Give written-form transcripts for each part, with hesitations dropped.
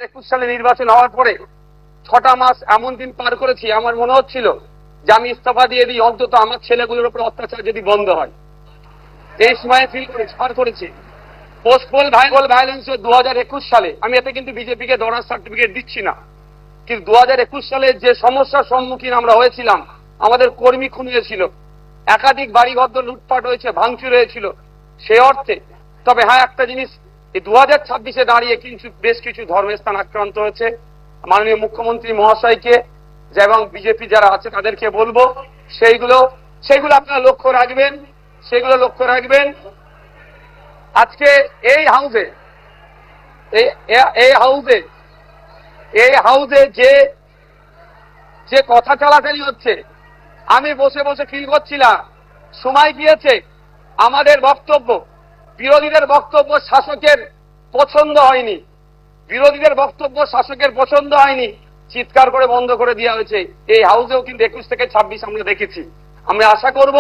2021 সালে নির্বাচন হওয়ার পরে 6টা মাস এমন দিন পার করেছি, আমার মনে হচ্ছিল যে আমি ইস্তফা দিয়ে দিই, অন্তত আমার ছেলেগুলোর উপর অত্যাচার যদি বন্ধ হয়। এই সময় ফিল করেছি, পার করেছি। পোস্টপোল ভায়োলেন্স 2021 সালে, আমি এতে কিন্তু বিজেপিকে দৌড়ার সার্টিফিকেট দিচ্ছি না, কিন্তু 2021 সালে যে সমস্যার সম্মুখীন আমরা হয়েছিলাম, আমাদের কর্মী খুন হয়েছিল, একাধিক বাড়িঘর লুটপাট হয়েছে, ভাঙচুর হয়েছিল, সে অর্থে। তবে হ্যাঁ, একটা জিনিস, এই 2026-এ দাঁড়িয়ে কিন্তু বেশ কিছু ধর্মের স্থান আক্রান্ত হয়েছে। মাননীয় মুখ্যমন্ত্রী মহাশয়কে এবং বিজেপি যারা আছে তাদেরকে বলবো সেইগুলো আপনারা লক্ষ্য রাখবেন, সেগুলো লক্ষ্য রাখবেন। আজকে এই হাউসে যে কথা চালাচালি হচ্ছে, আমি বসে বসে ফিল করছিলাম, সময় গিয়েছে আমাদের বক্তব্য, বিরোধীদের বক্তব্য শাসকের পছন্দ হয়নি, চিৎকার করে বন্ধ করে দেওয়া হয়েছে। এই হাউসেও কিন্তু 21 থেকে 26 আমরা দেখেছি। আমরা আশা করব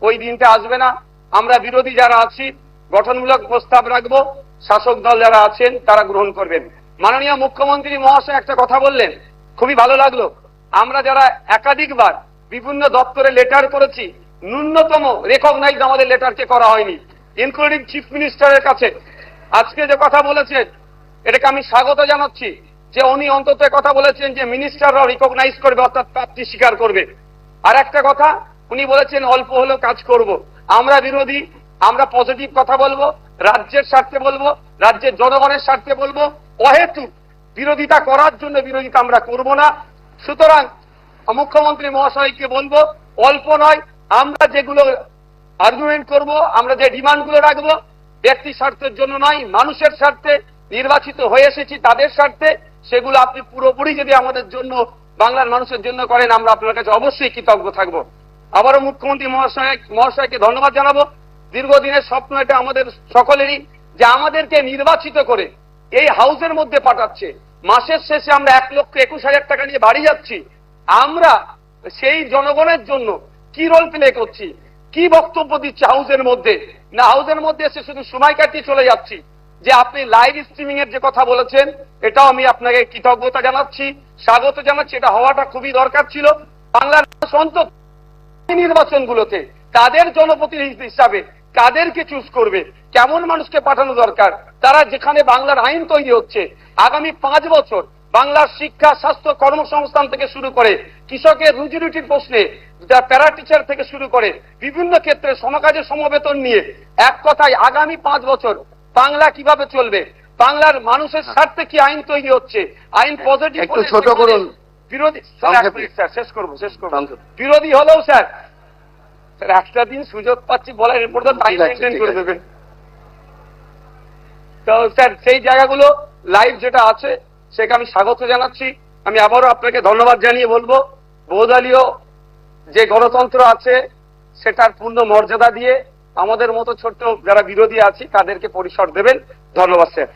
ওই দিনটা আসবে না। আমরা বিরোধী যারা আছি গঠনমূলক প্রস্তাব রাখবো, শাসক দল যারা আছেন তারা গ্রহণ করবেন। মাননীয় মুখ্যমন্ত্রী মহাশয় একটা কথা বললেন, খুবই ভালো লাগলো। আমরা যারা একাধিকবার বিভিন্ন দপ্তরে লেটার করেছি, ন্যূনতম রেকগনাইজ আমাদের লেটারকে করা হয়নি, ইনক্লুডিং চিফ মিনিস্টারের কাছে। আজকে যে কথা বলেছেন এটাকে আমি স্বাগত জানাচ্ছি, যে উনি অন্তত কথা বলেছেন যে মিনিস্টাররাও রিকগনাইজ করবে, অর্থাৎ প্রাপ্তি স্বীকার করবে। আর একটা কথা উনি বলেছেন, অল্প হলেও কাজ করব। আমরা বিরোধী, আমরা পজিটিভ কথা বলবো, রাজ্যের স্বার্থে বলবো, রাজ্যের জনগণের স্বার্থে বলবো। অহেতুক বিরোধিতা করার জন্য বিরোধিতা আমরা করব না। সুতরাং মুখ্যমন্ত্রী মহাশয়কে বলবো, অল্প নয়, আমরা যেগুলো আর্গুমেন্ট করব, আমরা যে ডিমান্ডগুলো রাখবো, ব্যক্তি স্বার্থের জন্য নয়, মানুষের স্বার্থে, নির্বাচিত হয়ে এসেছি তাদের স্বার্থে, সেগুলো আপনি পুরোপুরি যদি আমাদের জন্য, বাংলার মানুষের জন্য করেন, আমরা আপনার কাছে অবশ্যই কৃতজ্ঞ থাকবো। আবারও মুখ্যমন্ত্রী মহাশয়কে ধন্যবাদ জানাবো। দীর্ঘদিনের স্বপ্ন এটা আমাদের সকলেরই, যে আমাদেরকে নির্বাচিত করে এই হাউসের মধ্যে পাঠাচ্ছে। মাসের শেষে আমরা 1,21,000 টাকা নিয়ে বাড়ি যাচ্ছি। আমরা সেই জনগণের জন্য কি রোল প্লে করছি, কি বক্তব্য দিচ্ছি হাউসের মধ্যে? না, হাউসের মধ্যে এসে শুধু সময় কাটিয়ে চলে যাচ্ছি। যে আপনি লাইভ স্ট্রিমিং এর যে কথা বলেছেন, এটাও আমি আপনাকে কৃতজ্ঞতা জানাচ্ছি, স্বাগত জানাচ্ছি। এটা হওয়াটা খুবই দরকার ছিল। বাংলার অন্তত নির্বাচনগুলোতে তাদের জনপ্রতিনিধি হিসাবে কাদেরকে চুজ করবে, কেমন মানুষকে পাঠানো দরকার, তারা যেখানে বাংলার আইন তৈরি হচ্ছে, আগামী 5 বছর বাংলার শিক্ষা, স্বাস্থ্য, কর্মসংস্থান থেকে শুরু করে কৃষকের রুজি রুটির প্রশ্নে, প্যারা টিচার থেকে শুরু করে বিভিন্ন ক্ষেত্রে সমকাজের সমবেতন নিয়ে, এক কথায় আগামী 5 বছর বাংলা কিভাবে চলবে, বাংলার মানুষের স্বার্থে কি আইন তৈরি হচ্ছে, আইন পজিটিভ। একটু ছোট করুন। বিরোধী স্যার, শেষ করবো। বিরোধী হলেও স্যার একটা দিন সুযোগ পাচ্ছি বলার, এরপর তো টাইম মেনটেন করে দেবেন। তো স্যার সেই জায়গাগুলো লাইভ যেটা আছে সেটা আমি স্বাগত জানাচ্ছি। আমি আবারও আপনাকে ধন্যবাদ জানিয়ে বলবো, বহুদলীয় যে গণতন্ত্র আছে সেটার পূর্ণ মর্যাদা দিয়ে আমাদের মতো ছোট্ট যারা বিরোধী আছি তাদেরকে পরিসর দেবেন। ধন্যবাদ স্যার।